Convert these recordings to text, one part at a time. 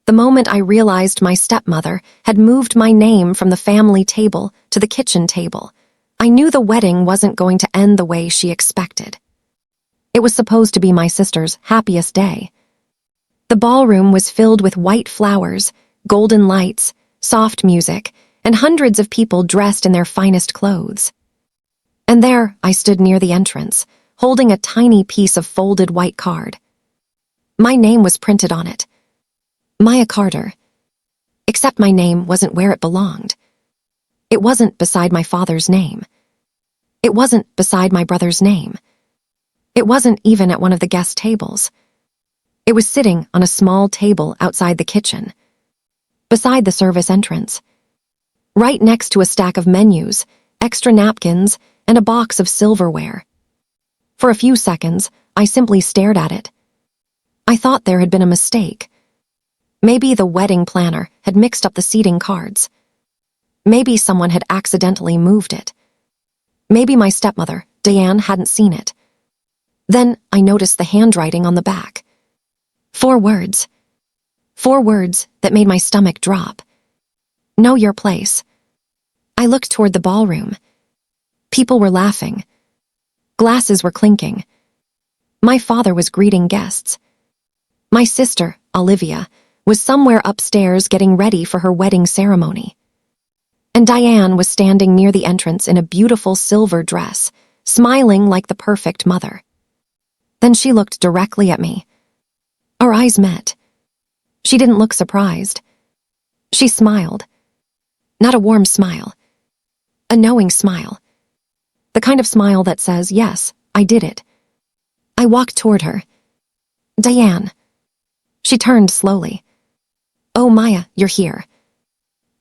The moment I realized my stepmother had moved my name from the family table to the kitchen table, I knew the wedding wasn't going to end the way she expected. It was supposed to be my sister's happiest day. The ballroom was filled with white flowers, golden lights, soft music, and hundreds of people dressed in their finest clothes. And there I stood near the entrance, holding a tiny piece of folded white card. My name was printed on it. Maya Carter. Except my name wasn't where it belonged. It wasn't beside my father's name. It wasn't beside my brother's name. It wasn't even at one of the guest tables. It was sitting on a small table outside the kitchen, beside the service entrance, right next to a stack of menus, extra napkins, and a box of silverware. For a few seconds, I simply stared at it. I thought there had been a mistake. Maybe the wedding planner had mixed up the seating cards. Maybe someone had accidentally moved it. Maybe my stepmother, Diane, hadn't seen it. Then I noticed the handwriting on the back. 4 words. 4 words that made my stomach drop. Know your place. I looked toward the ballroom. People were laughing. Glasses were clinking. My father was greeting guests. My sister, Olivia, was somewhere upstairs getting ready for her wedding ceremony. And Diane was standing near the entrance in a beautiful silver dress, smiling like the perfect mother. Then she looked directly at me. Our eyes met. She didn't look surprised. She smiled. Not a warm smile. A knowing smile. The kind of smile that says, yes, I did it. I walked toward her. Diane. She turned slowly. Oh, Maya, you're here.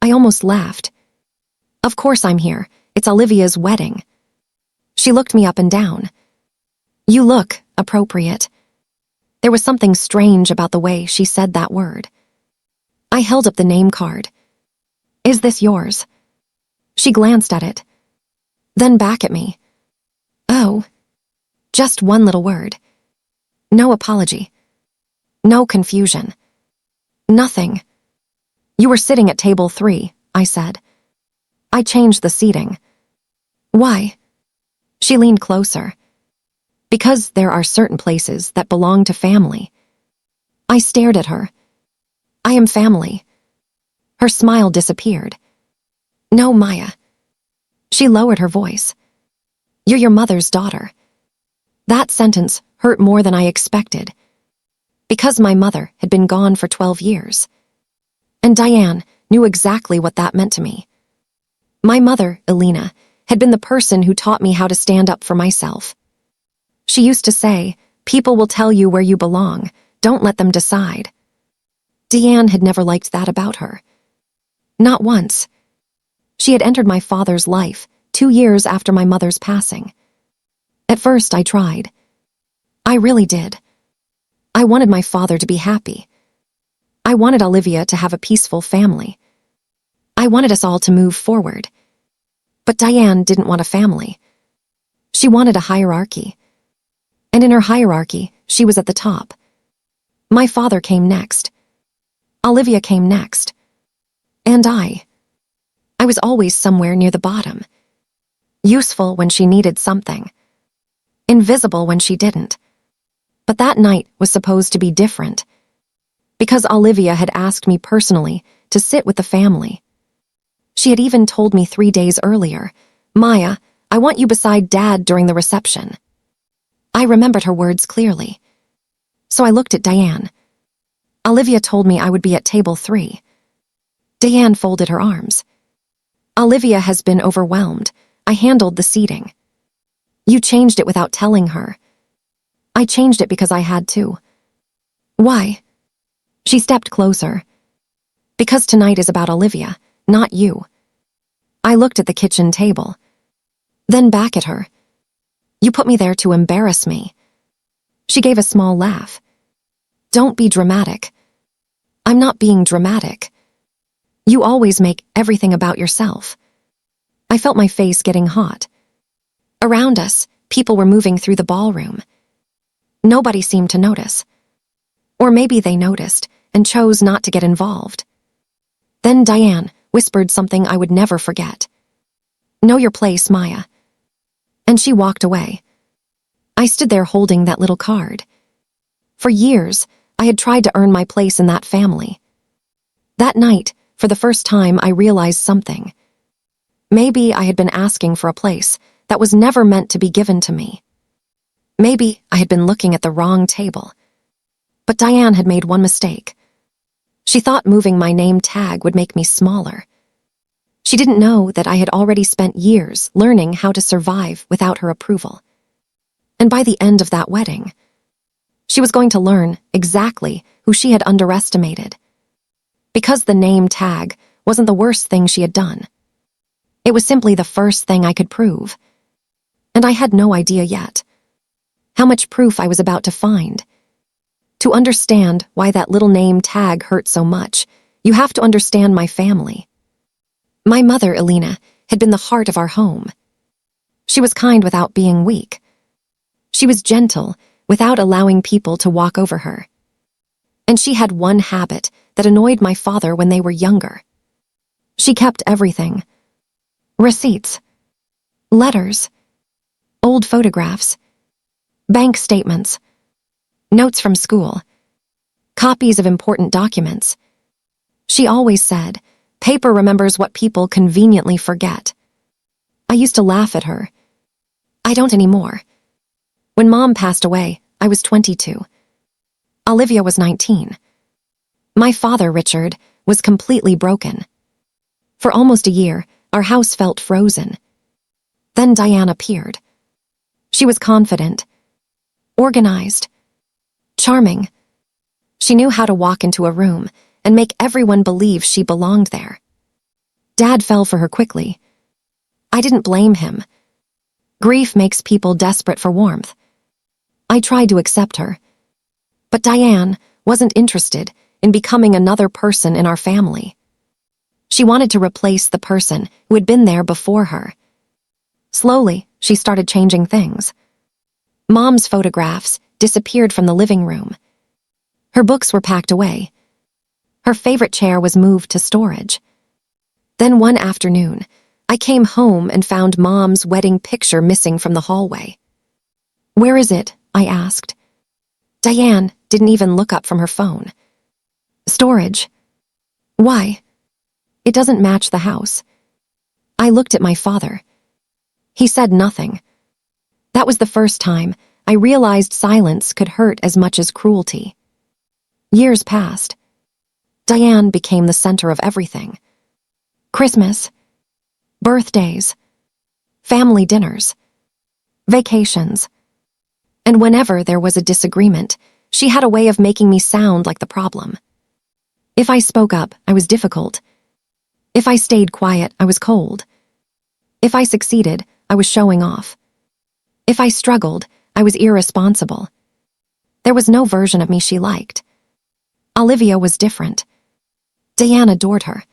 I almost laughed. Of course I'm here. It's Olivia's wedding. She looked me up and down. You look appropriate. There was something strange about the way she said that word. I held up the name card. Is this yours? She glanced at it. Then back at me. Oh. Just one little word. No apology. No confusion. Nothing. You were sitting at table 3, I said. I changed the seating. Why? She leaned closer. Because there are certain places that belong to family. I stared at her. I am family. Her smile disappeared. No, Maya. She lowered her voice. You're your mother's daughter. That sentence hurt more than I expected. Because my mother had been gone for 12 years. And Diane knew exactly what that meant to me. My mother, Elena, had been the person who taught me how to stand up for myself. She used to say, people will tell you where you belong, don't let them decide. Diane had never liked that about her. Not once. She had entered my father's life 2 years after my mother's passing. At first I tried. I really did. I wanted my father to be happy. I wanted Olivia to have a peaceful family. I wanted us all to move forward. But Diane didn't want a family. She wanted a hierarchy. And in her hierarchy, she was at the top. My father came next. Olivia came next. And I was always somewhere near the bottom. Useful when she needed something. Invisible when she didn't. But that night was supposed to be different. Because Olivia had asked me personally to sit with the family. She had even told me 3 days earlier, Maya, I want you beside Dad during the reception. I remembered her words clearly. So I looked at Diane. Olivia told me I would be at table 3. Diane folded her arms. Olivia has been overwhelmed. I handled the seating. You changed it without telling her. I changed it because I had to. Why? She stepped closer. Because tonight is about Olivia, not you. I looked at the kitchen table. Then back at her. You put me there to embarrass me. She gave a small laugh. Don't be dramatic. I'm not being dramatic. You always make everything about yourself. I felt my face getting hot. Around us, people were moving through the ballroom. Nobody seemed to notice. Or maybe they noticed, and chose not to get involved. Then Diane whispered something I would never forget. "Know your place, Maya." And she walked away. I stood there holding that little card. For years, I had tried to earn my place in that family. That night, for the first time, I realized something. Maybe I had been asking for a place that was never meant to be given to me. Maybe I had been looking at the wrong table. But Diane had made one mistake. She thought moving my name tag would make me smaller. She didn't know that I had already spent years learning how to survive without her approval. And by the end of that wedding, she was going to learn exactly who she had underestimated. Because the name tag wasn't the worst thing she had done. It was simply the first thing I could prove. And I had no idea yet how much proof I was about to find. To understand why that little name tag hurt so much, you have to understand my family. My mother, Elena, had been the heart of our home. She was kind without being weak. She was gentle without allowing people to walk over her. And she had one habit that annoyed my father when they were younger. She kept everything. Receipts, letters, old photographs, bank statements, notes from school, copies of important documents. She always said, "Paper remembers what people conveniently forget." I used to laugh at her. I don't anymore. When Mom passed away, I was 22. Olivia was 19. My father, Richard, was completely broken. For almost a year, our house felt frozen. Then Diane appeared. She was confident, organized, charming. She knew how to walk into a room and make everyone believe she belonged there. Dad fell for her quickly. I didn't blame him. Grief makes people desperate for warmth. I tried to accept her. But Diane wasn't interested in becoming another person in our family. She wanted to replace the person who had been there before her. Slowly, she started changing things. Mom's photographs disappeared from the living room. Her books were packed away. Her favorite chair was moved to storage. Then one afternoon, I came home and found Mom's wedding picture missing from the hallway. "Where is it?" I asked. Diane didn't even look up from her phone. "Storage." "Why?" "It doesn't match the house." I looked at my father. He said nothing. That was the first time I realized silence could hurt as much as cruelty. Years passed. Diane became the center of everything. Christmas, birthdays, family dinners, vacations. And whenever there was a disagreement, she had a way of making me sound like the problem. If I spoke up, I was difficult. If I stayed quiet, I was cold. If I succeeded, I was showing off. If I struggled, I was irresponsible. There was no version of me she liked. Olivia was different. Diane adored her.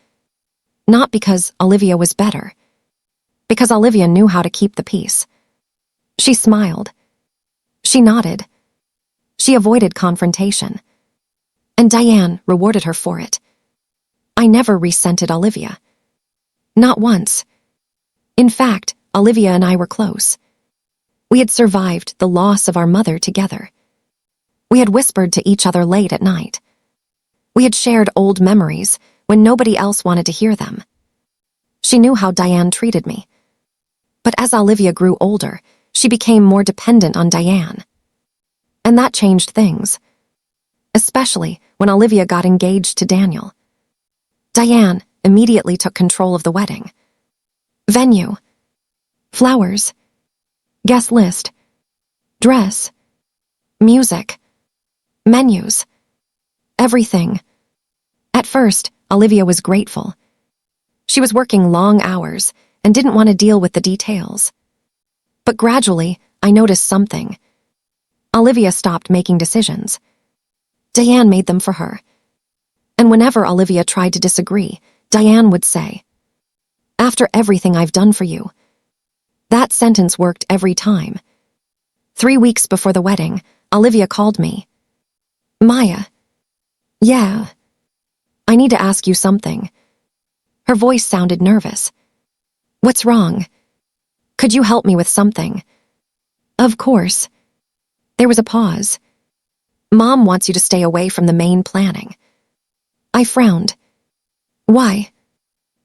Not because Olivia was better. Because Olivia knew how to keep the peace. She smiled. She nodded. She avoided confrontation. And Diane rewarded her for it. I never resented Olivia. Not once. In fact, Olivia and I were close. We had survived the loss of our mother together. We had whispered to each other late at night. We had shared old memories when nobody else wanted to hear them. She knew how Diane treated me. But as Olivia grew older, she became more dependent on Diane. And that changed things. Especially when Olivia got engaged to Daniel. Diane immediately took control of the wedding. Venue, flowers, guest list, dress, music, menus, everything. At first, Olivia was grateful. She was working long hours and didn't want to deal with the details. But gradually, I noticed something. Olivia stopped making decisions. Diane made them for her. And whenever Olivia tried to disagree, Diane would say, "After everything I've done for you." That sentence worked every time. 3 weeks before the wedding, Olivia called me. "Maya, Yeah, I need to ask you something. Her voice sounded nervous. What's wrong? Could you help me with something? Of course. There was a pause. Mom wants you to stay away from the main planning. I frowned. Why?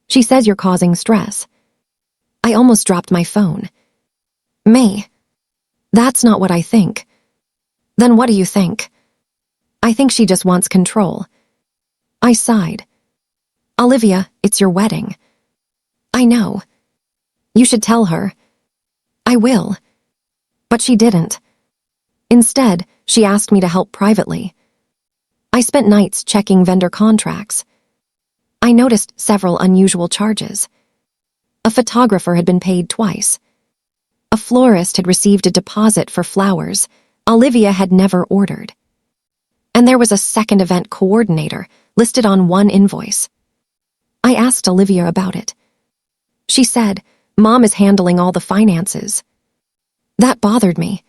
She says you're causing stress. I almost dropped my phone. May. That's not what I think. Then what do you think? I think she just wants control. I sighed. Olivia, it's your wedding. I know. You should tell her. I will. But she didn't. Instead, she asked me to help privately. I spent nights checking vendor contracts. I noticed several unusual charges. A photographer had been paid twice. A florist had received a deposit for flowers Olivia had never ordered. And there was a second event coordinator listed on one invoice. I asked Olivia about it. She said, Mom is handling all the finances. That bothered me.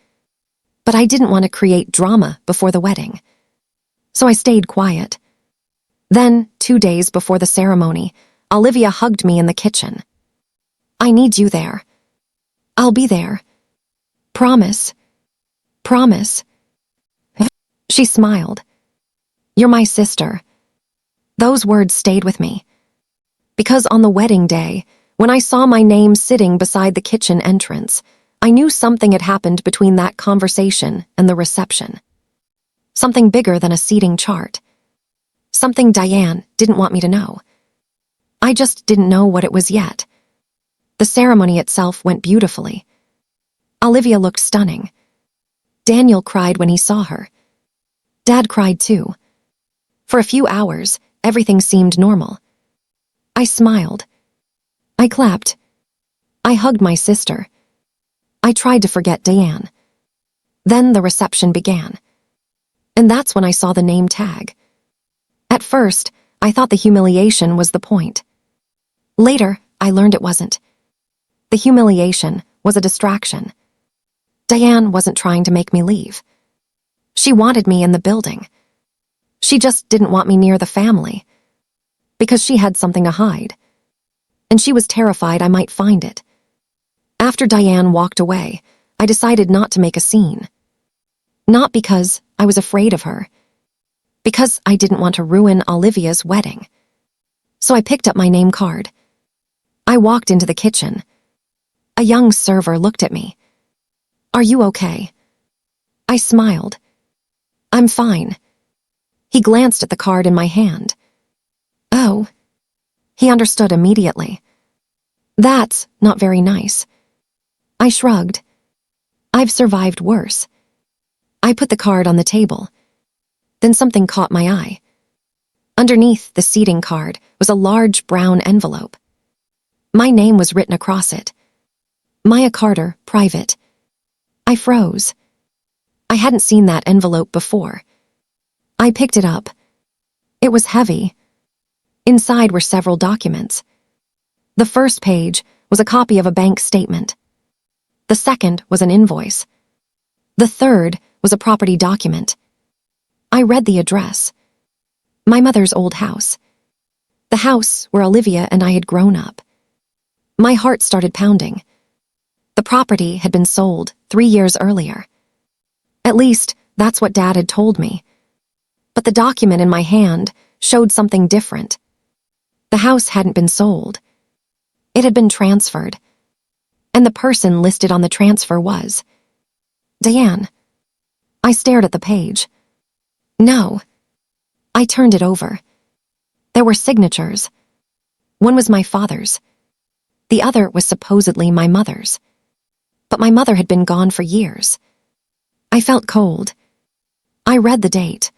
But I didn't want to create drama before the wedding. So I stayed quiet. Then, 2 days before the ceremony, Olivia hugged me in the kitchen. I need you there. I'll be there. Promise. Promise. She smiled. You're my sister. Those words stayed with me. Because on the wedding day, when I saw my name sitting beside the kitchen entrance, I knew something had happened between that conversation and the reception. Something bigger than a seating chart. Something Diane didn't want me to know. I just didn't know what it was yet. The ceremony itself went beautifully. Olivia looked stunning. Daniel cried when he saw her. Dad cried too. For a few hours, everything seemed normal. I smiled. I clapped. I hugged my sister. I tried to forget Diane. Then the reception began. And that's when I saw the name tag. At first, I thought the humiliation was the point. Later, I learned it wasn't. The humiliation was a distraction. Diane wasn't trying to make me leave. She wanted me in the building. She just didn't want me near the family. Because she had something to hide. And she was terrified I might find it. After Diane walked away, I decided not to make a scene. Not because I was afraid of her. Because I didn't want to ruin Olivia's wedding. So I picked up my name card. I walked into the kitchen. A young server looked at me. Are you okay? I smiled. I'm fine. He glanced at the card in my hand. Oh. He understood immediately. That's not very nice. I shrugged. I've survived worse. I put the card on the table. Then something caught my eye. Underneath the seating card was a large brown envelope. My name was written across it. Maya Carter, private. I froze. I hadn't seen that envelope before. I picked it up. It was heavy. Inside were several documents. The first page was a copy of a bank statement. The second was an invoice. The third was a property document. I read the address. My mother's old house. The house where Olivia and I had grown up. My heart started pounding. The property had been sold 3 years earlier. At least, that's what Dad had told me. But the document in my hand showed something different. The house hadn't been sold. It had been transferred. And the person listed on the transfer was Diane. I stared at the page. No. I turned it over. There were signatures. One was my father's. The other was supposedly my mother's. But my mother had been gone for years. I felt cold. I read the date.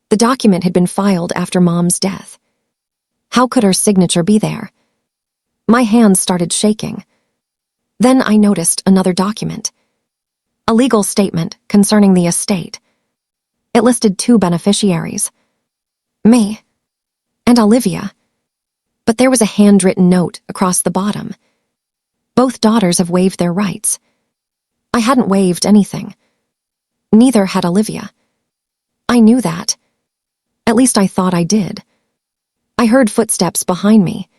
The document had been filed after Mom's death. How could her signature be there? My hands started shaking. Then I noticed another document. A legal statement concerning the estate. It listed 2 beneficiaries. Me. And Olivia. But there was a handwritten note across the bottom. Both daughters have waived their rights. I hadn't waived anything. Neither had Olivia. I knew that. At least I thought I did. I heard footsteps behind me.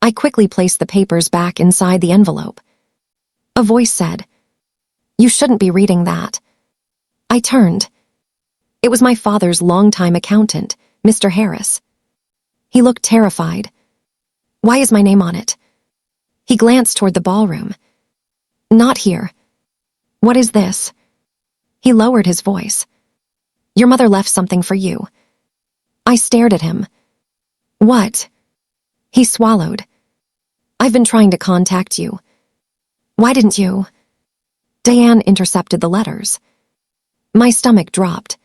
I quickly placed the papers back inside the envelope. A voice said, "You shouldn't be reading that." I turned. It was my father's longtime accountant, Mr. Harris. He looked terrified. "Why is my name on it?" He glanced toward the ballroom. "Not here." "What is this?" He lowered his voice. "Your mother left something for you." I stared at him. "What?" He swallowed. "I've been trying to contact you. Why didn't you?" Diane intercepted the letters. My stomach dropped.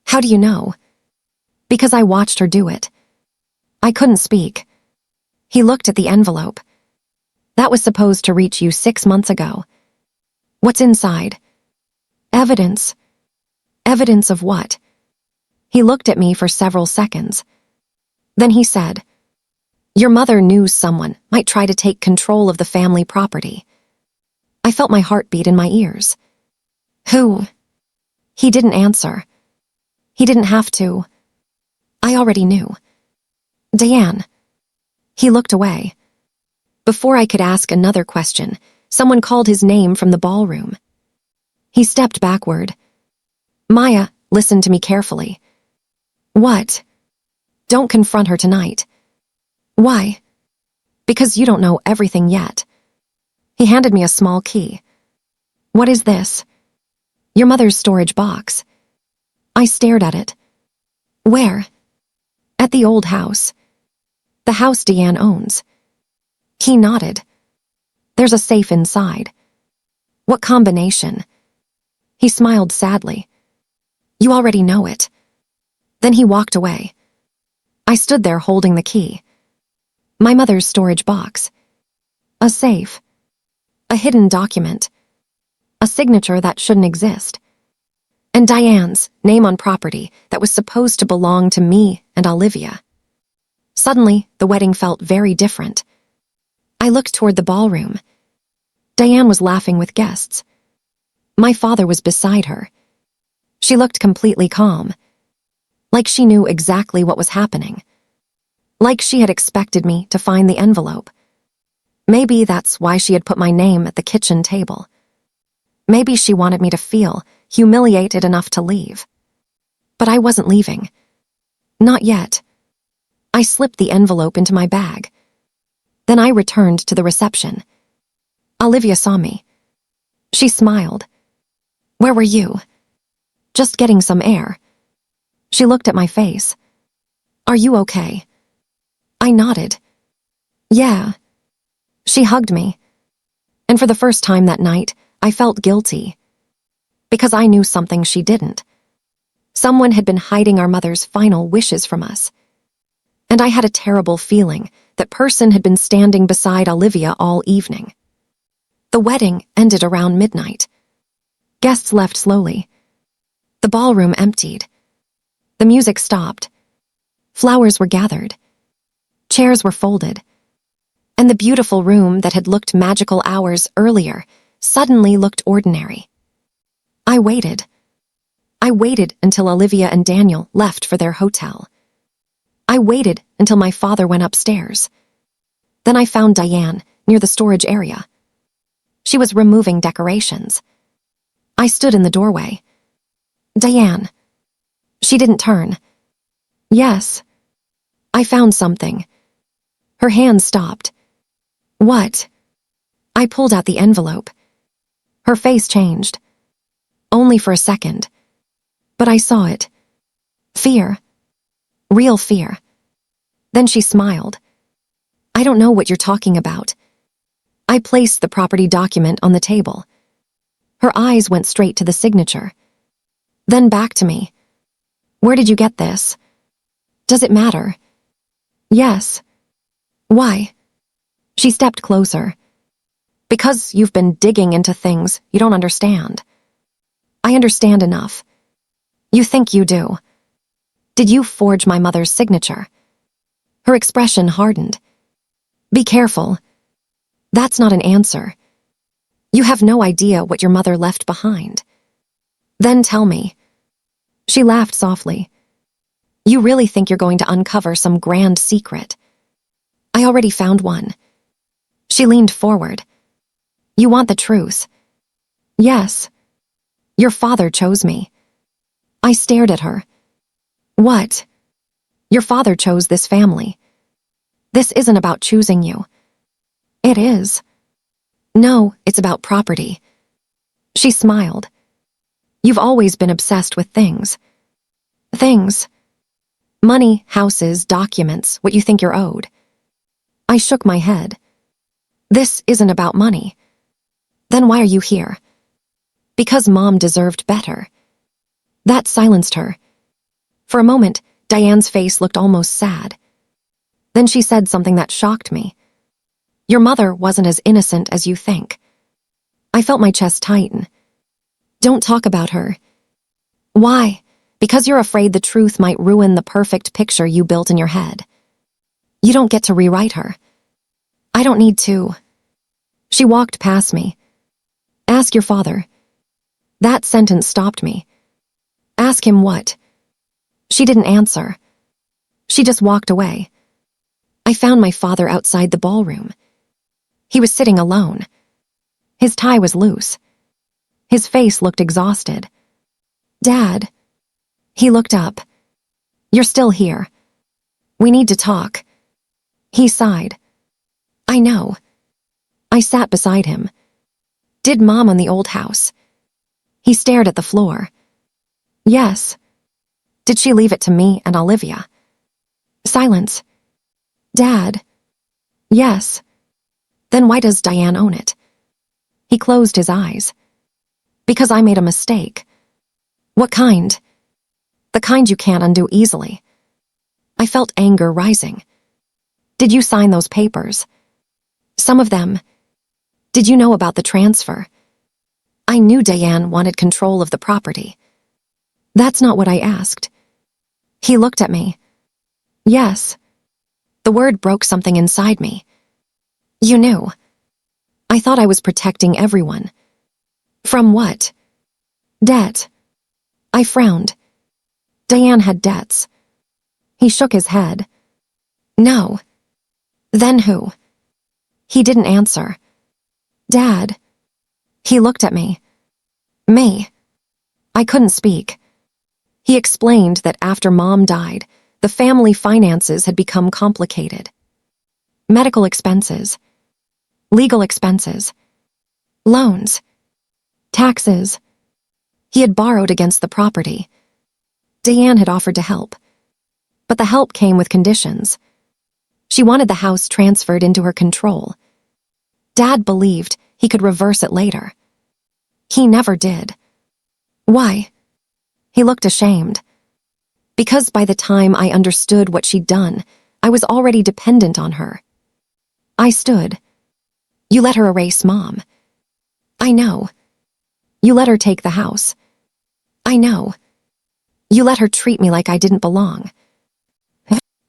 "How do you know?" "Because I watched her do it." I couldn't speak. He looked at the envelope. "That was supposed to reach you 6 months ago. What's inside?" "Evidence." "Evidence of what?" He looked at me for several seconds. Then he said, "Your mother knew someone might try to take control of the family property." I felt my heartbeat in my ears. "Who?" He didn't answer. He didn't have to. I already knew. "Diane." He looked away. Before I could ask another question, someone called his name from the ballroom. He stepped backward. "Maya, listen to me carefully." "What?" "Don't confront her tonight." "Why?" "Because you don't know everything yet." He handed me a small key. "What is this?" "Your mother's storage box." I stared at it. "Where?" "At the old house. The house Diane owns." He nodded. "There's a safe inside." "What combination?" He smiled sadly. "You already know it." Then he walked away. I stood there holding the key. My mother's storage box. A safe. A hidden document. A signature that shouldn't exist. And Diane's name on property that was supposed to belong to me and Olivia. Suddenly, the wedding felt very different. I looked toward the ballroom. Diane was laughing with guests. My father was beside her. She looked completely calm. Like she knew exactly what was happening. Like she had expected me to find the envelope. Maybe that's why she had put my name at the kitchen table. Maybe she wanted me to feel humiliated enough to leave. But I wasn't leaving. Not yet. I slipped the envelope into my bag. Then I returned to the reception. Olivia saw me. She smiled. "Where were you?" "Just getting some air." She looked at my face. "Are you okay?" I nodded. "Yeah." She hugged me. And for the first time that night, I felt guilty. Because I knew something she didn't. Someone had been hiding our mother's final wishes from us. And I had a terrible feeling that person had been standing beside Olivia all evening. The wedding ended around midnight. Guests left slowly. The ballroom emptied. The music stopped. Flowers were gathered. Chairs were folded. And the beautiful room that had looked magical hours earlier suddenly looked ordinary. I waited. I waited until Olivia and Daniel left for their hotel. I waited until my father went upstairs. Then I found Diane near the storage area. She was removing decorations. I stood in the doorway. "Diane." She didn't turn. "Yes." "I found something." Her hand stopped. "What?" I pulled out the envelope. Her face changed. Only for a second. But I saw it. Fear. Real fear. Then she smiled. "I don't know what you're talking about." I placed the property document on the table. Her eyes went straight to the signature. Then back to me. "Where did you get this?" "Does it matter?" "Yes." "Why?" She stepped closer. "Because you've been digging into things you don't understand." "I understand enough." "You think you do." "Did you forge my mother's signature?" Her expression hardened. "Be careful." "That's not an answer. You have no idea what your mother left behind." "Then tell me." She laughed softly. You really think you're going to uncover some grand secret? I already found one. She leaned forward. You want the truth? Yes. Your father chose me. I stared at her. What? Your father chose this family. This isn't about choosing you. It is. No, it's about property. She smiled. You've always been obsessed with things. Things. Money, houses, documents, what you think you're owed. I shook my head. This isn't about money. Then why are you here? Because Mom deserved better. That silenced her. For a moment, Diane's face looked almost sad. Then she said something that shocked me. Your mother wasn't as innocent as you think. I felt my chest tighten. Don't talk about her. Why? Because you're afraid the truth might ruin the perfect picture you built in your head. You don't get to rewrite her. I don't need to. She walked past me. Ask your father. That sentence stopped me. Ask him what? She didn't answer. She just walked away. I found my father outside the ballroom. He was sitting alone. His tie was loose. His face looked exhausted. Dad. He looked up. You're still here. We need to talk. He sighed. I know. I sat beside him. Did Mom on the old house? He stared at the floor. Yes. Did she leave it to me and Olivia? Silence. Dad. Yes. Then why does Diane own it? He closed his eyes. Because I made a mistake. What kind? The kind you can't undo easily. I felt anger rising. Did you sign those papers? Some of them. Did you know about the transfer? I knew Diane wanted control of the property. That's not what I asked. He looked at me. Yes. The word broke something inside me. You knew. I thought I was protecting everyone. From what? Debt. I frowned. Diane had debts. He shook his head. No. Then who? He didn't answer. Dad. He looked at me. Me. I couldn't speak. He explained that after Mom died, the family finances had become complicated. Medical expenses. Legal expenses. Loans. Taxes. He had borrowed against the property. Diane had offered to help. But the help came with conditions. She wanted the house transferred into her control. Dad believed he could reverse it later. He never did. Why? He looked ashamed. Because by the time I understood what she'd done, I was already dependent on her. I stood. You let her erase Mom. I know. You let her take the house. I know. You let her treat me like I didn't belong.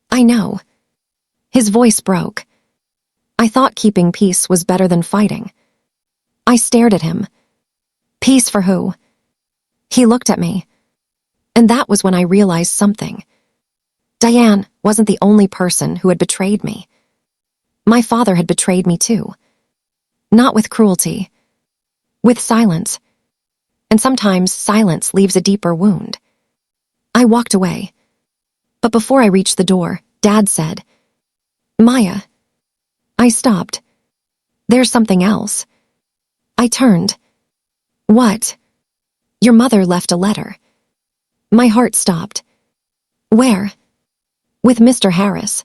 I know. His voice broke. I thought keeping peace was better than fighting. I stared at him. Peace for who? He looked at me. And that was when I realized something. Diane wasn't the only person who had betrayed me. My father had betrayed me too. Not with cruelty. With silence. And sometimes silence leaves a deeper wound. I walked away. But before I reached the door, Dad said, Maya. I stopped. There's something else. I turned. What? Your mother left a letter. My heart stopped. Where? With Mr. Harris.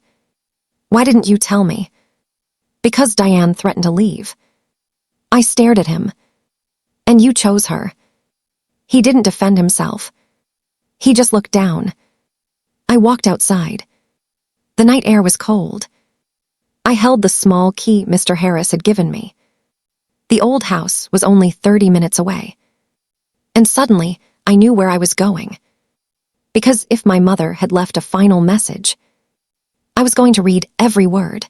Why didn't you tell me? Because Diane threatened to leave. I stared at him. And you chose her. He didn't defend himself. He just looked down. I walked outside. The night air was cold. I held the small key Mr. Harris had given me. The old house was only 30 minutes away. And suddenly, I knew where I was going. Because if my mother had left a final message, I was going to read every word.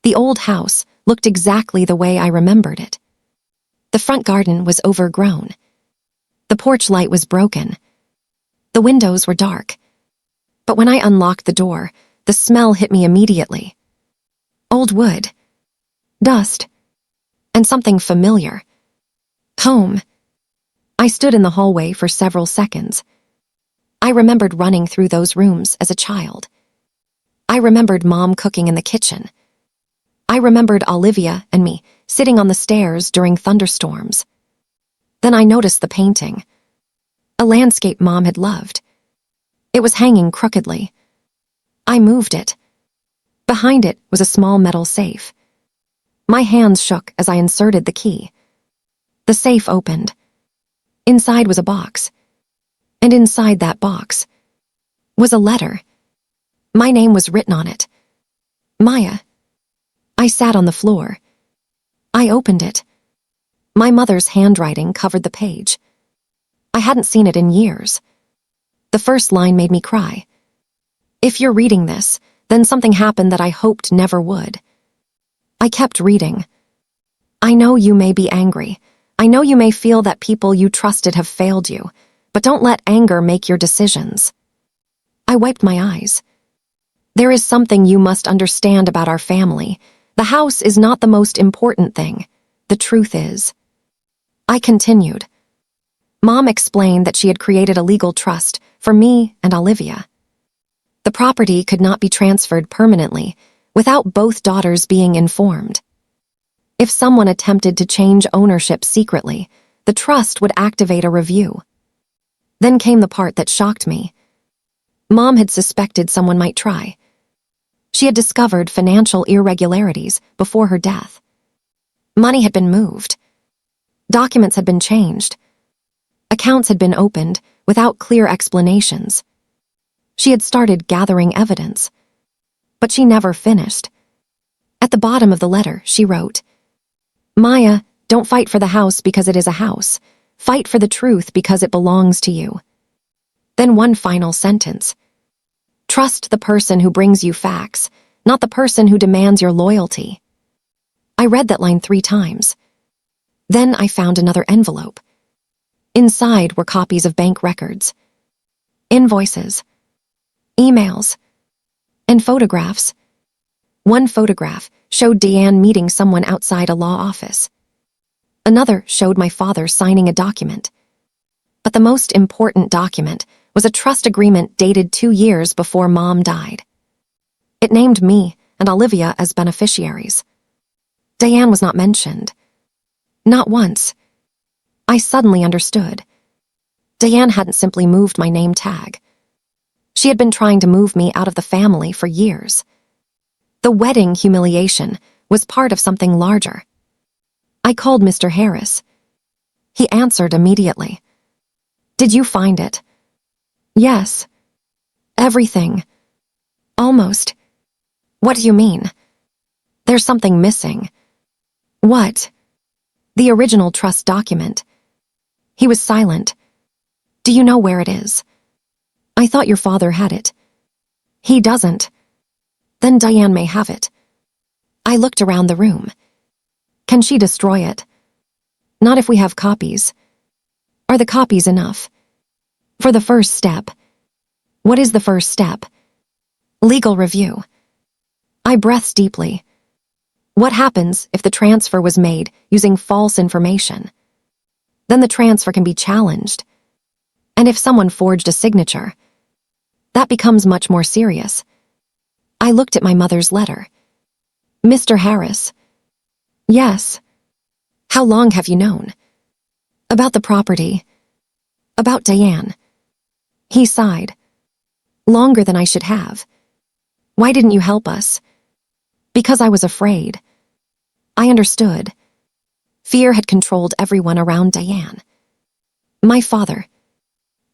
The old house looked exactly the way I remembered it. The front garden was overgrown. The porch light was broken. The windows were dark. But when I unlocked the door, the smell hit me immediately. Old wood, dust, and something familiar. Home. I stood in the hallway for several seconds. I remembered running through those rooms as a child. I remembered Mom cooking in the kitchen. I remembered Olivia and me sitting on the stairs during thunderstorms. Then I noticed the painting. A landscape Mom had loved. It was hanging crookedly. I moved it. Behind it was a small metal safe. My hands shook as I inserted the key. The safe opened. Inside was a box. And inside that box was a letter. My name was written on it. Maya. I sat on the floor. I opened it. My mother's handwriting covered the page. I hadn't seen it in years. The first line made me cry. If you're reading this, then something happened that I hoped never would. I kept reading. I know you may be angry. I know you may feel that people you trusted have failed you, but don't let anger make your decisions. I wiped my eyes. There is something you must understand about our family. The house is not the most important thing. The truth is. I continued. Mom explained that she had created a legal trust for me and Olivia. The property could not be transferred permanently without both daughters being informed. If someone attempted to change ownership secretly, the trust would activate a review. Then came the part that shocked me. Mom had suspected someone might try. She had discovered financial irregularities before her death. Money had been moved. Documents had been changed. Accounts had been opened without clear explanations. She had started gathering evidence, but she never finished. At the bottom of the letter, she wrote, Maya, don't fight for the house because it is a house. Fight for the truth because it belongs to you. Then one final sentence. Trust the person who brings you facts, not the person who demands your loyalty. I read that line 3 times. Then I found another envelope. Inside were copies of bank records, invoices, emails, and photographs. One photograph showed Deanne meeting someone outside a law office. Another showed my father signing a document. But the most important document was a trust agreement dated 2 years before Mom died. It named me and Olivia as beneficiaries. Diane was not mentioned. Not once. I suddenly understood. Diane hadn't simply moved my name tag. She had been trying to move me out of the family for years. The wedding humiliation was part of something larger. I called Mr. Harris. He answered immediately. Did you find it? Yes. Everything. Almost. What do you mean? There's something missing. What? The original trust document. He was silent. Do you know where it is? I thought your father had it. He doesn't. Then Diane may have it. I looked around the room. Can she destroy it? Not if we have copies. Are the copies enough? For the first step. What is the first step? Legal review. I breathed deeply. What happens if the transfer was made using false information? Then the transfer can be challenged. And if someone forged a signature, that becomes much more serious. I looked at my mother's letter. Mr. Harris. Yes. How long have you known? About the property. About Diane. He sighed. Longer than I should have. Why didn't you help us? Because I was afraid. I understood. Fear had controlled everyone around Diane. My father.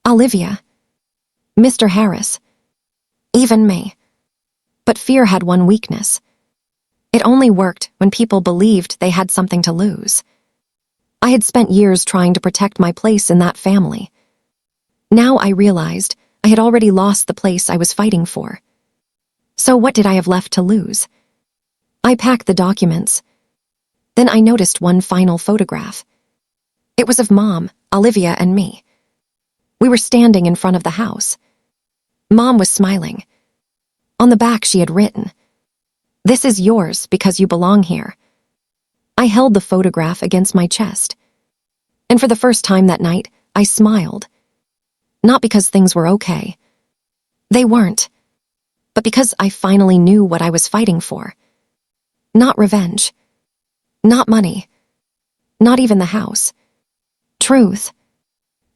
Olivia. Mr. Harris. Even me. But fear had one weakness. It only worked when people believed they had something to lose. I had spent years trying to protect my place in that family. Now I realized I had already lost the place I was fighting for. So what did I have left to lose? I packed the documents. Then I noticed one final photograph. It was of Mom, Olivia, and me. We were standing in front of the house. Mom was smiling. On the back she had written, "This is yours because you belong here." I held the photograph against my chest. And for the first time that night, I smiled. Not because things were okay. They weren't. But because I finally knew what I was fighting for. Not revenge. Not money. Not even the house. Truth.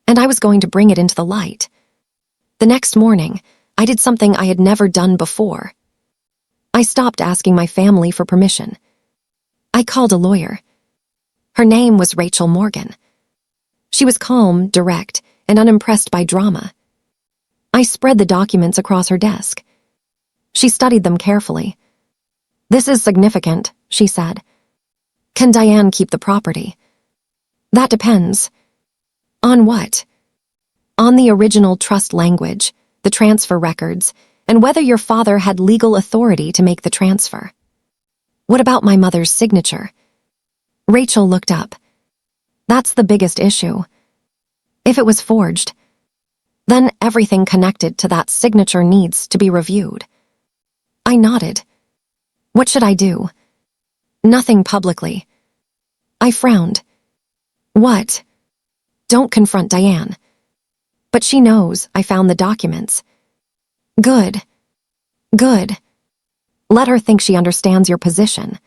And I was going to bring it into the light. The next morning, I did something I had never done before. I stopped asking my family for permission. I called a lawyer. Her name was Rachel Morgan. She was calm, direct, and unimpressed by drama. I spread the documents across her desk. She studied them carefully. "This is significant," she said. "Can Diane keep the property?" "That depends." "On what?" "On the original trust language, the transfer records, and whether your father had legal authority to make the transfer." "What about my mother's signature?" Rachel looked up. "That's the biggest issue. If it was forged, then everything connected to that signature needs to be reviewed." I nodded. "What should I do?" "Nothing publicly." I frowned. "What?" "Don't confront Diane." "But she knows I found the documents." "Good. Good. Let her think she understands your position."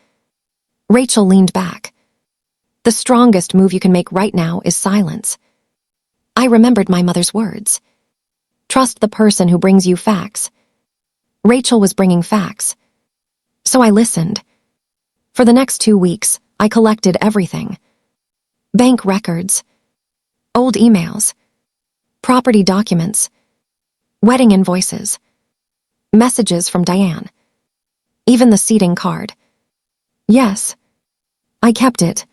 Rachel leaned back. "The strongest move you can make right now is silence." I remembered my mother's words. "Trust the person who brings you facts." Rachel was bringing facts. So I listened. For the next 2 weeks, I collected everything. Bank records, old emails, property documents, wedding invoices, messages from Diane, even the seating card. Yes, I kept it.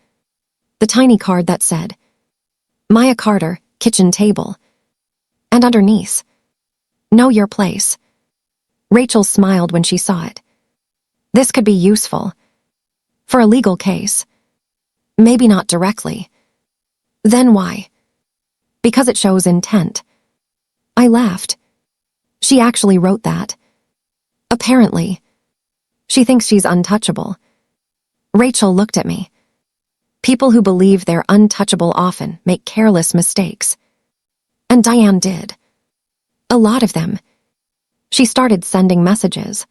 The tiny card that said, "Maya Carter, kitchen table." And underneath, "Know your place." Rachel smiled when she saw it. "This could be useful. For a legal case. Maybe not directly." "Then why?" "Because it shows intent." I laughed. "She actually wrote that." "Apparently. She thinks she's untouchable." Rachel looked at me. "People who believe they're untouchable often make careless mistakes." And Diane did. A lot of them. She started sending messages.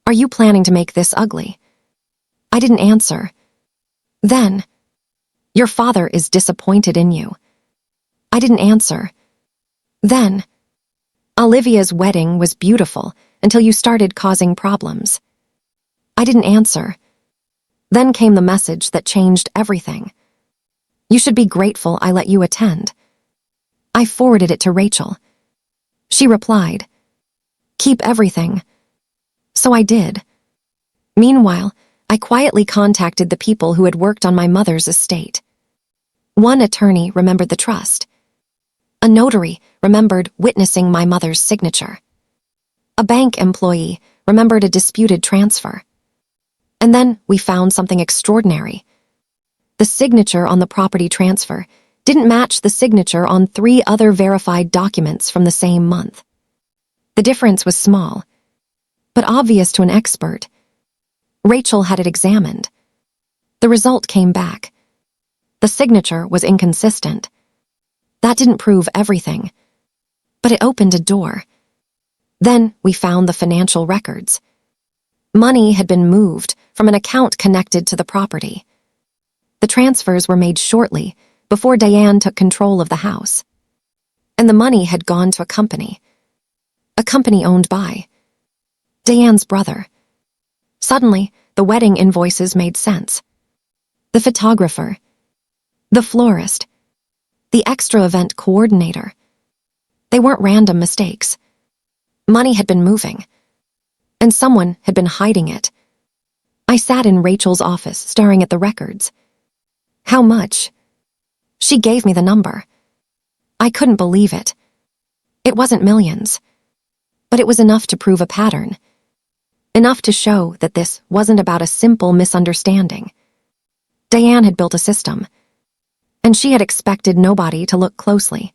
"Are you planning to make this ugly?" I didn't answer. Then, "Your father is disappointed in you." I didn't answer. Then, "Olivia's wedding was beautiful until you started causing problems." I didn't answer. Then came the message that changed everything. "You should be grateful I let you attend." I forwarded it to Rachel. She replied, "Keep everything." So I did. Meanwhile, I quietly contacted the people who had worked on my mother's estate. One attorney remembered the trust. A notary remembered witnessing my mother's signature. A bank employee remembered a disputed transfer. And then we found something extraordinary. The signature on the property transfer didn't match the signature on 3 other verified documents from the same month. The difference was small, but obvious to an expert. Rachel had it examined. The result came back. The signature was inconsistent. That didn't prove everything, but it opened a door. Then we found the financial records. Money had been moved from an account connected to the property. The transfers were made shortly before Diane took control of the house. And the money had gone to a company owned by Diane's brother. Suddenly, the wedding invoices made sense. The photographer, the florist, the extra event coordinator. They weren't random mistakes. Money had been moving, and someone had been hiding it. I sat in Rachel's office staring at the records. "How much?" She gave me the number. I couldn't believe it. It wasn't millions, but it was enough to prove a pattern. Enough to show that this wasn't about a simple misunderstanding. Diane had built a system, and she had expected nobody to look closely.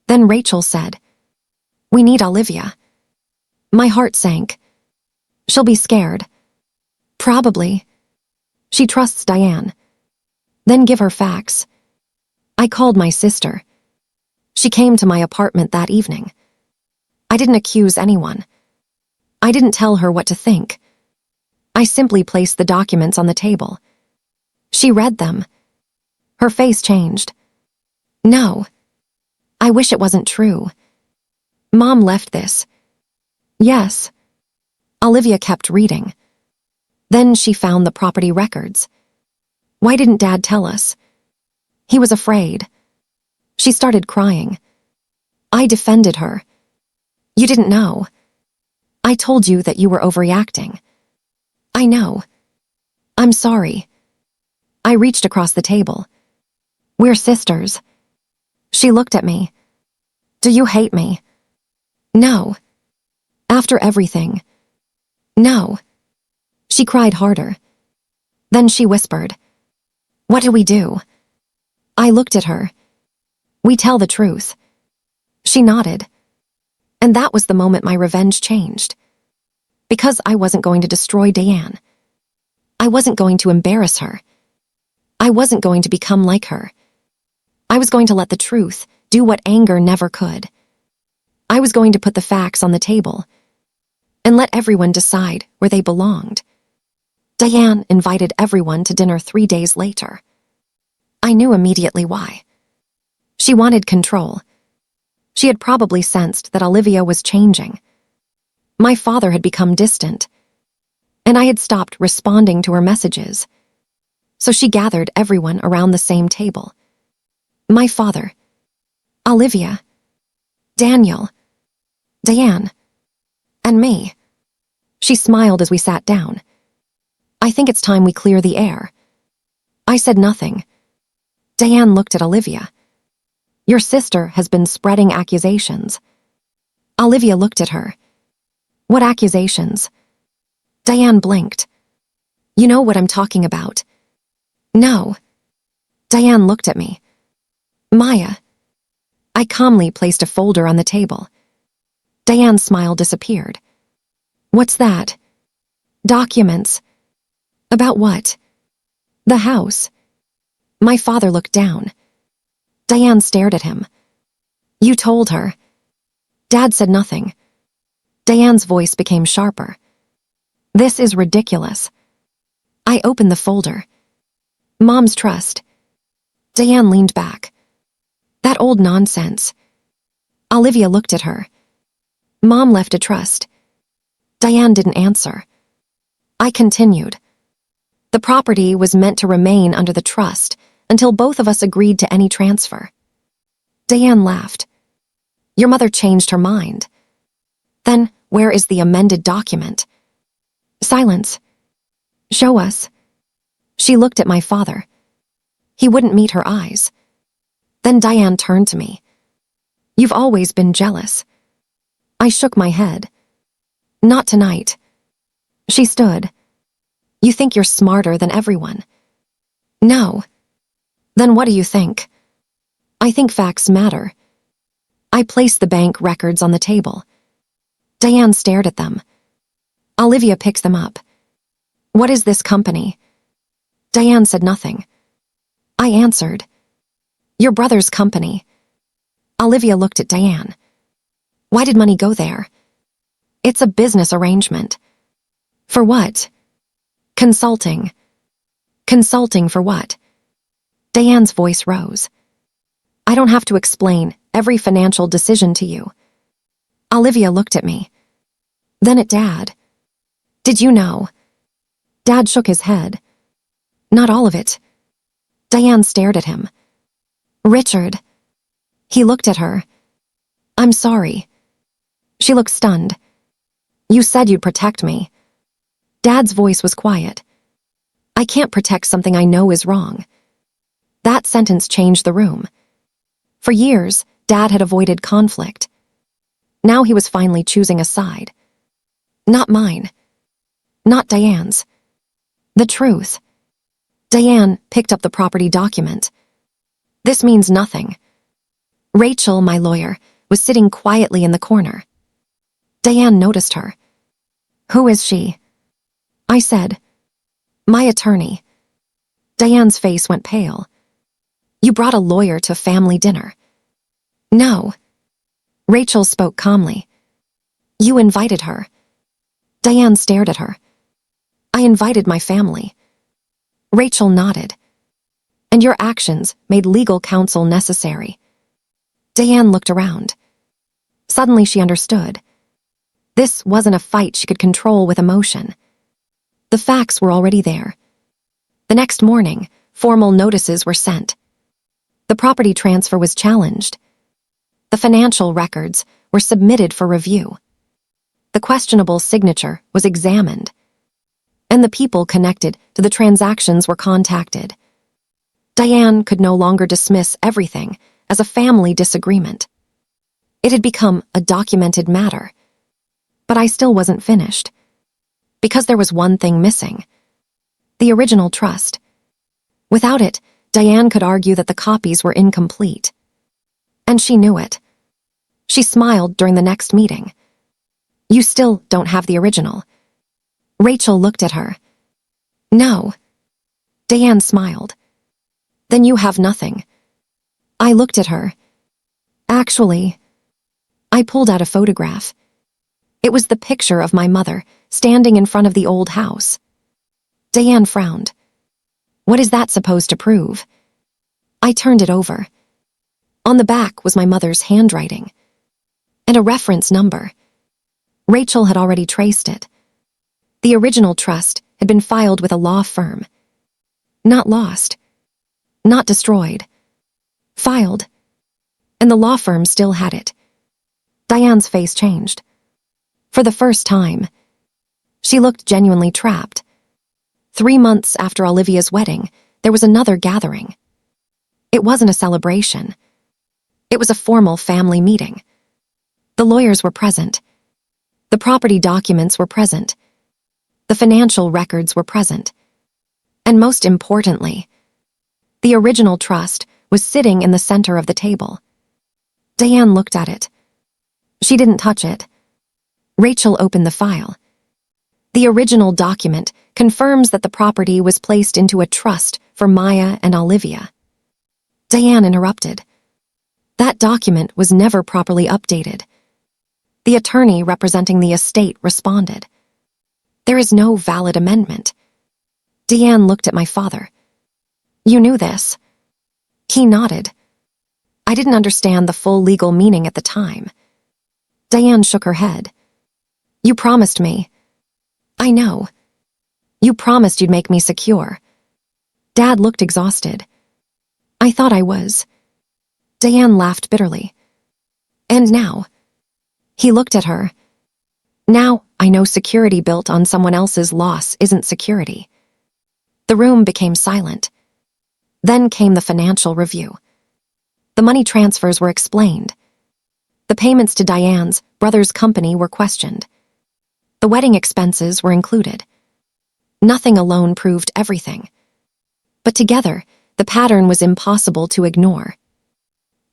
Then Rachel said, We need Olivia. My heart sank. She'll be scared. Probably. She trusts Diane. Then give her facts. I called my sister. She came to my apartment that evening. I didn't accuse anyone. I didn't tell her what to think. I simply placed the documents on the table. She read them. Her face changed. No. I wish it wasn't true. Mom left this. Yes. Olivia kept reading. Then she found the property records. Why didn't Dad tell us? He was afraid. She started crying. I defended her. You didn't know. I told you that you were overreacting. I know. I'm sorry. I reached across the table. We're sisters. She looked at me. Do you hate me? No. After everything. No. She cried harder. Then she whispered, What do we do? I looked at her. We tell the truth. She nodded. And that was the moment my revenge changed. Because I wasn't going to destroy Diane. I wasn't going to embarrass her. I wasn't going to become like her. I was going to let the truth do what anger never could. I was going to put the facts on the table and let everyone decide where they belonged. Diane invited everyone to dinner 3 days later. I knew immediately why. She wanted control. She had probably sensed that Olivia was changing. My father had become distant, and I had stopped responding to her messages. So she gathered everyone around the same table. My father, Olivia, Daniel, Diane, and me. She smiled as we sat down. I think it's time we clear the air. I said nothing. Diane looked at Olivia. Your sister has been spreading accusations. Olivia looked at her. What accusations? Diane blinked. You know what I'm talking about. No. Diane looked at me. Maya. I calmly placed a folder on the table. Diane's smile disappeared. What's that? Documents. About what? The house. My father looked down. Diane stared at him. You told her. Dad said nothing. Diane's voice became sharper. This is ridiculous. I opened the folder. Mom's trust. Diane leaned back. That old nonsense. Olivia looked at her. Mom left a trust. Diane didn't answer. I continued. The property was meant to remain under the trust until both of us agreed to any transfer. Diane laughed. Your mother changed her mind. Then, where is the amended document? Silence. Show us. She looked at my father. He wouldn't meet her eyes. Then Diane turned to me. You've always been jealous. I shook my head. Not tonight. She stood. You think you're smarter than everyone. No. Then what do you think? I think facts matter. I placed the bank records on the table. Diane stared at them. Olivia picked them up. What is this company? Diane said nothing. I answered. Your brother's company. Olivia looked at Diane. Why did money go there? It's a business arrangement. For what? Consulting. Consulting for what? Diane's voice rose. I don't have to explain every financial decision to you. Olivia looked at me. Then at Dad. Did you know? Dad shook his head. Not all of it. Diane stared at him. Richard. He looked at her. I'm sorry. She looked stunned. You said you'd protect me. Dad's voice was quiet. I can't protect something I know is wrong. That sentence changed the room. For years, Dad had avoided conflict. Now he was finally choosing a side. Not mine. Not Diane's. The truth. Diane picked up the property document. This means nothing. Rachel, my lawyer, was sitting quietly in the corner. Diane noticed her. "Who is she?" I said. "My attorney." Diane's face went pale. "You brought a lawyer to family dinner." "No." Rachel spoke calmly. "You invited her." Diane stared at her. "I invited my family." Rachel nodded. "And your actions made legal counsel necessary." Diane looked around. Suddenly she understood. This wasn't a fight she could control with emotion. The facts were already there. The next morning, formal notices were sent. The property transfer was challenged. The financial records were submitted for review. The questionable signature was examined. And the people connected to the transactions were contacted. Diane could no longer dismiss everything as a family disagreement. It had become a documented matter. But I still wasn't finished. Because there was one thing missing. The original trust. Without it, Diane could argue that the copies were incomplete. And she knew it. She smiled during the next meeting. "You still don't have the original." Rachel looked at her. "No." Diane smiled. "Then you have nothing." I looked at her. "Actually," I pulled out a photograph. It was the picture of my mother standing in front of the old house. Diane frowned. "What is that supposed to prove?" I turned it over. On the back was my mother's handwriting. And a reference number. Rachel had already traced it. The original trust had been filed with a law firm. Not lost. Not destroyed. Filed. And the law firm still had it. Diane's face changed. For the first time, she looked genuinely trapped. 3 months after Olivia's wedding, there was another gathering. It wasn't a celebration. It was a formal family meeting. The lawyers were present. The property documents were present. The financial records were present. And most importantly, the original trust was sitting in the center of the table. Diane looked at it. She didn't touch it. Rachel opened the file. The original document confirms that the property was placed into a trust for Maya and Olivia. Diane interrupted. That document was never properly updated. The attorney representing the estate responded. There is no valid amendment. Diane looked at my father. You knew this? He nodded. I didn't understand the full legal meaning at the time. Diane shook her head. You promised me. I know. You promised you'd make me secure. Dad looked exhausted. I thought I was. Diane laughed bitterly. And now? He looked at her. Now I know security built on someone else's loss isn't security. The room became silent. Then came the financial review. The money transfers were explained. The payments to Diane's brother's company were questioned. The wedding expenses were included. Nothing alone proved everything. But together, the pattern was impossible to ignore.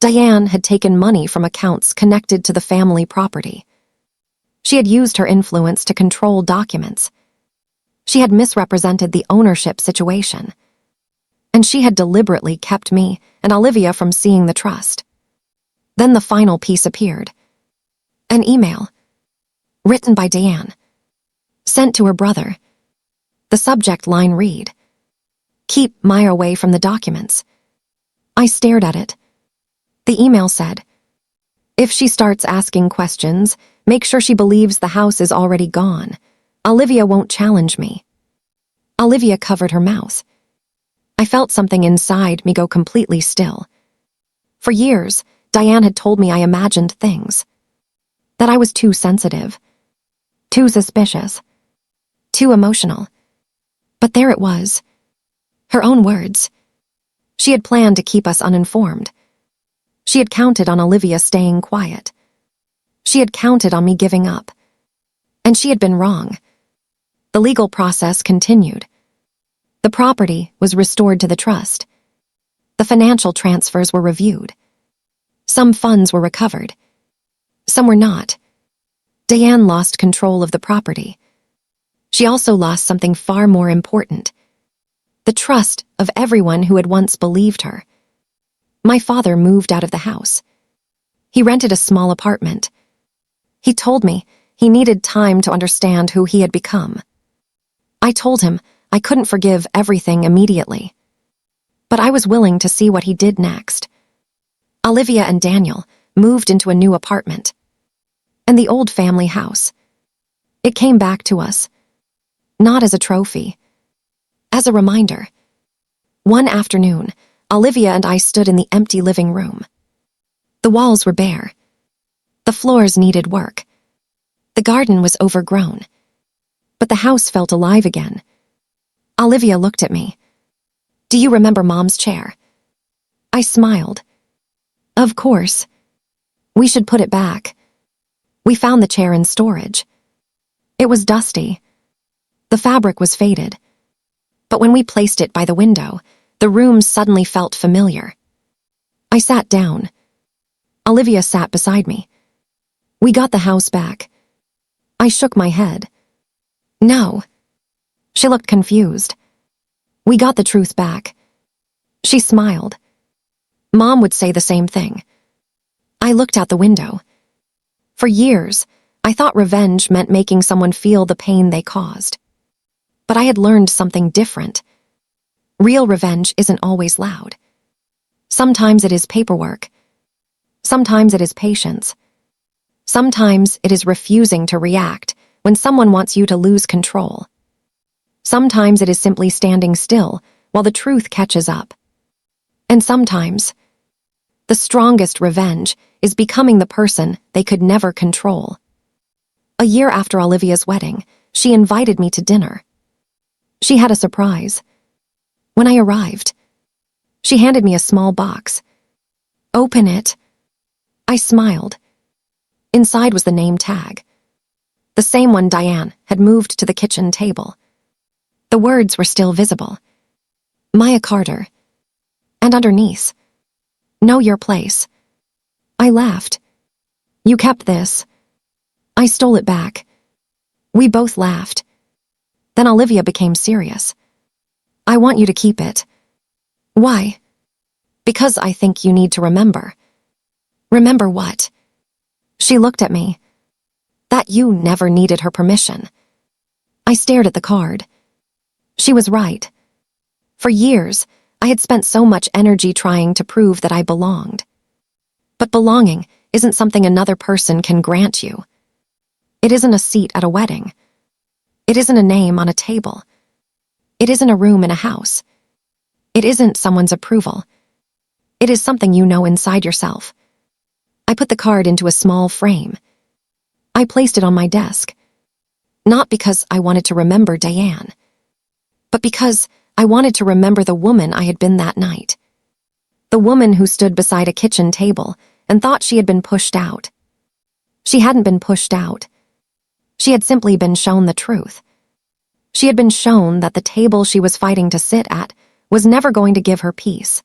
Diane had taken money from accounts connected to the family property. She had used her influence to control documents. She had misrepresented the ownership situation. And she had deliberately kept me and Olivia from seeing the trust. Then the final piece appeared. An email. Written by Diane. Sent to her brother. The subject line read, Keep Maya away from the documents. I stared at it. The email said, If she starts asking questions, make sure she believes the house is already gone. Olivia won't challenge me. Olivia covered her mouth. I felt something inside me go completely still. For years, Diane had told me I imagined things. That I was too sensitive. Too suspicious. Too emotional. But there it was. Her own words. She had planned to keep us uninformed. She had counted on Olivia staying quiet. She had counted on me giving up. And she had been wrong. The legal process continued. The property was restored to the trust. The financial transfers were reviewed. Some funds were recovered. Some were not. Diane lost control of the property. She also lost something far more important: the trust of everyone who had once believed her. My father moved out of the house. He rented a small apartment. He told me he needed time to understand who he had become. I told him I couldn't forgive everything immediately, but I was willing to see what he did next. Olivia and Daniel moved into a new apartment, and the old family house. It came back to us, not as a trophy, as a reminder. One afternoon, Olivia and I stood in the empty living room. The walls were bare. The floors needed work. The garden was overgrown. But the house felt alive again. Olivia looked at me. "Do you remember Mom's chair?" I smiled. "Of course. We should put it back." We found the chair in storage. It was dusty. The fabric was faded. But when we placed it by the window, the room suddenly felt familiar. I sat down. Olivia sat beside me. "We got the house back." I shook my head. "No." She looked confused. "We got the truth back." She smiled. "Mom would say the same thing." I looked out the window. For years, I thought revenge meant making someone feel the pain they caused. But I had learned something different. Real revenge isn't always loud. Sometimes it is paperwork. Sometimes it is patience. Sometimes it is refusing to react when someone wants you to lose control. Sometimes it is simply standing still while the truth catches up. And sometimes, the strongest revenge is becoming the person they could never control. A year after Olivia's wedding, she invited me to dinner. She had a surprise. When I arrived, she handed me a small box. "Open it." I smiled. Inside was the name tag, the same one Diane had moved to the kitchen table. The words were still visible. Maya Carter. And underneath, "Know your place." I laughed. "You kept this." I stole it back. We both laughed. Then Olivia became serious. "I want you to keep it." "Why?" "Because I think you need to remember." "Remember what?" She looked at me. "That you never needed her permission." I stared at the card. She was right. For years, I had spent so much energy trying to prove that I belonged. But belonging isn't something another person can grant you. It isn't a seat at a wedding. It isn't a name on a table. It isn't a room in a house. It isn't someone's approval. It is something you know inside yourself. I put the card into a small frame. I placed it on my desk. Not because I wanted to remember Diane, but because I wanted to remember the woman I had been that night. The woman who stood beside a kitchen table and thought she had been pushed out. She hadn't been pushed out. She had simply been shown the truth. She had been shown that the table she was fighting to sit at was never going to give her peace.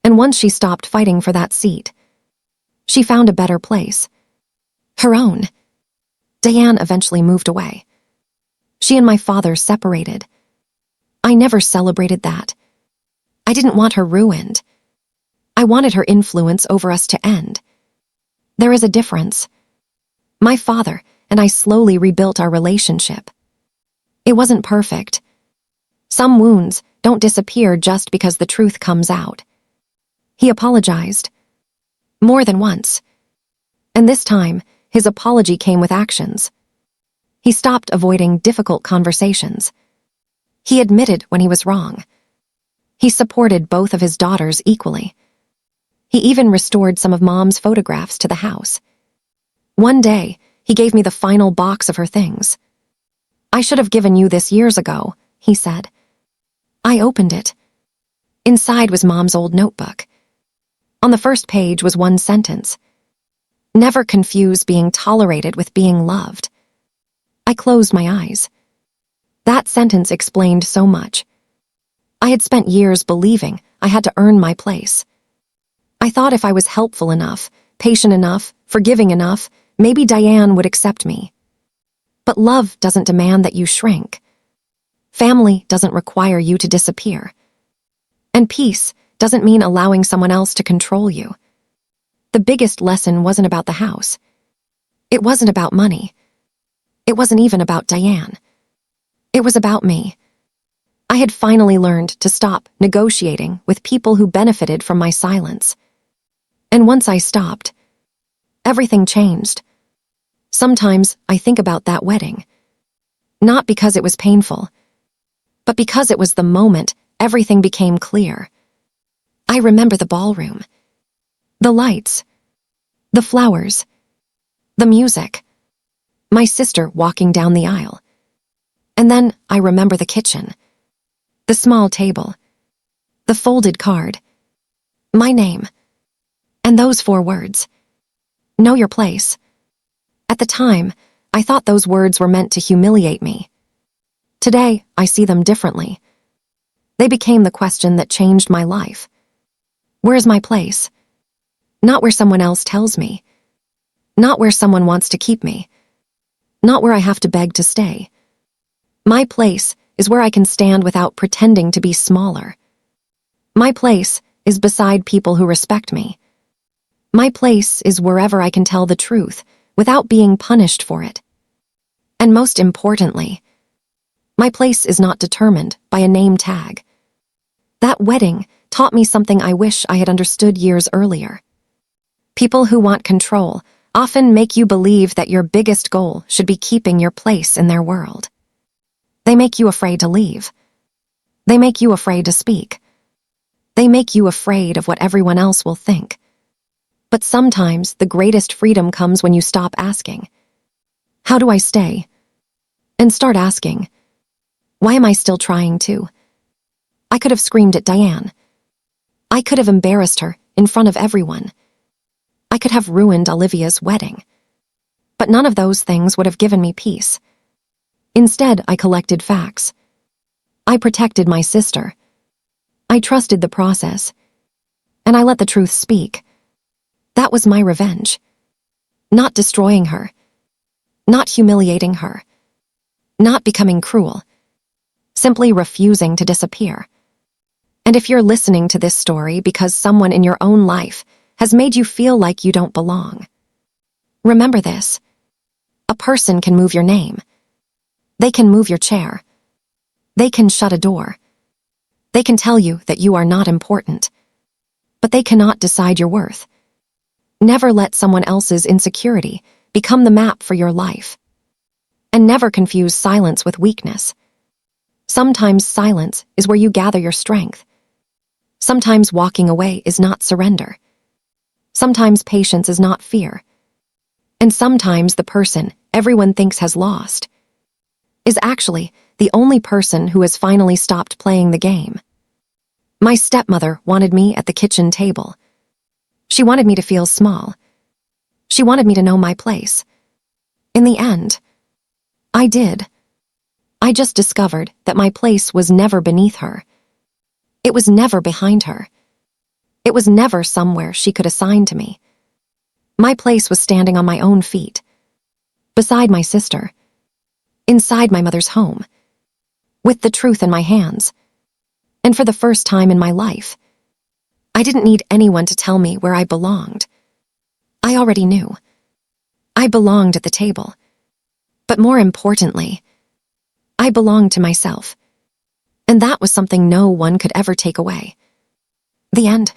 And once she stopped fighting for that seat, she found a better place. Her own. Diane eventually moved away. She and my father separated. I never celebrated that. I didn't want her ruined. I wanted her influence over us to end. There is a difference. My father and I slowly rebuilt our relationship. It wasn't perfect. Some wounds don't disappear just because the truth comes out. He apologized. More than once. And this time, his apology came with actions. He stopped avoiding difficult conversations. He admitted when he was wrong. He supported both of his daughters equally. He even restored some of Mom's photographs to the house. One day, he gave me the final box of her things. "I should have given you this years ago," he said. I opened it. Inside was Mom's old notebook. On the first page was one sentence: "Never confuse being tolerated with being loved." I closed my eyes. That sentence explained so much. I had spent years believing I had to earn my place. I thought if I was helpful enough, patient enough, forgiving enough, maybe Diane would accept me. But love doesn't demand that you shrink. Family doesn't require you to disappear. And peace doesn't mean allowing someone else to control you. The biggest lesson wasn't about the house. It wasn't about money. It wasn't even about Diane. It was about me. I had finally learned to stop negotiating with people who benefited from my silence. And once I stopped, everything changed. Sometimes I think about that wedding. Not because it was painful, but because it was the moment everything became clear. I remember the ballroom, the lights, the flowers, the music, my sister walking down the aisle. And then I remember the kitchen, the small table, the folded card, my name, and those 4 words, know your place. At the time, I thought those words were meant to humiliate me. Today, I see them differently. They became the question that changed my life. Where's my place? Not where someone else tells me. Not where someone wants to keep me. Not where I have to beg to stay. My place is where I can stand without pretending to be smaller. My place is beside people who respect me. My place is wherever I can tell the truth without being punished for it. And most importantly, my place is not determined by a name tag. That wedding taught me something I wish I had understood years earlier. People who want control often make you believe that your biggest goal should be keeping your place in their world. They make you afraid to leave. They make you afraid to speak. They make you afraid of what everyone else will think. But sometimes the greatest freedom comes when you stop asking, "How do I stay?" and start asking, "Why am I still trying to?" I could have screamed at Diane. I could have embarrassed her in front of everyone. I could have ruined Olivia's wedding. But none of those things would have given me peace. Instead, I collected facts. I protected my sister. I trusted the process. And I let the truth speak. That was my revenge. Not destroying her. Not humiliating her. Not becoming cruel. Simply refusing to disappear. And if you're listening to this story because someone in your own life has made you feel like you don't belong, remember this. A person can move your name. They can move your chair. They can shut a door. They can tell you that you are not important. But they cannot decide your worth. Never let someone else's insecurity become the map for your life. And never confuse silence with weakness. Sometimes silence is where you gather your strength. Sometimes walking away is not surrender. Sometimes patience is not fear. And sometimes the person everyone thinks has lost is actually the only person who has finally stopped playing the game. My stepmother wanted me at the kitchen table. She wanted me to feel small. She wanted me to know my place. In the end, I did. I just discovered that my place was never beneath her. It was never behind her. It was never somewhere she could assign to me. My place was standing on my own feet, beside my sister, inside my mother's home, with the truth in my hands. And for the first time in my life, I didn't need anyone to tell me where I belonged. I already knew. I belonged at the table. But more importantly, I belonged to myself. And that was something no one could ever take away. The end.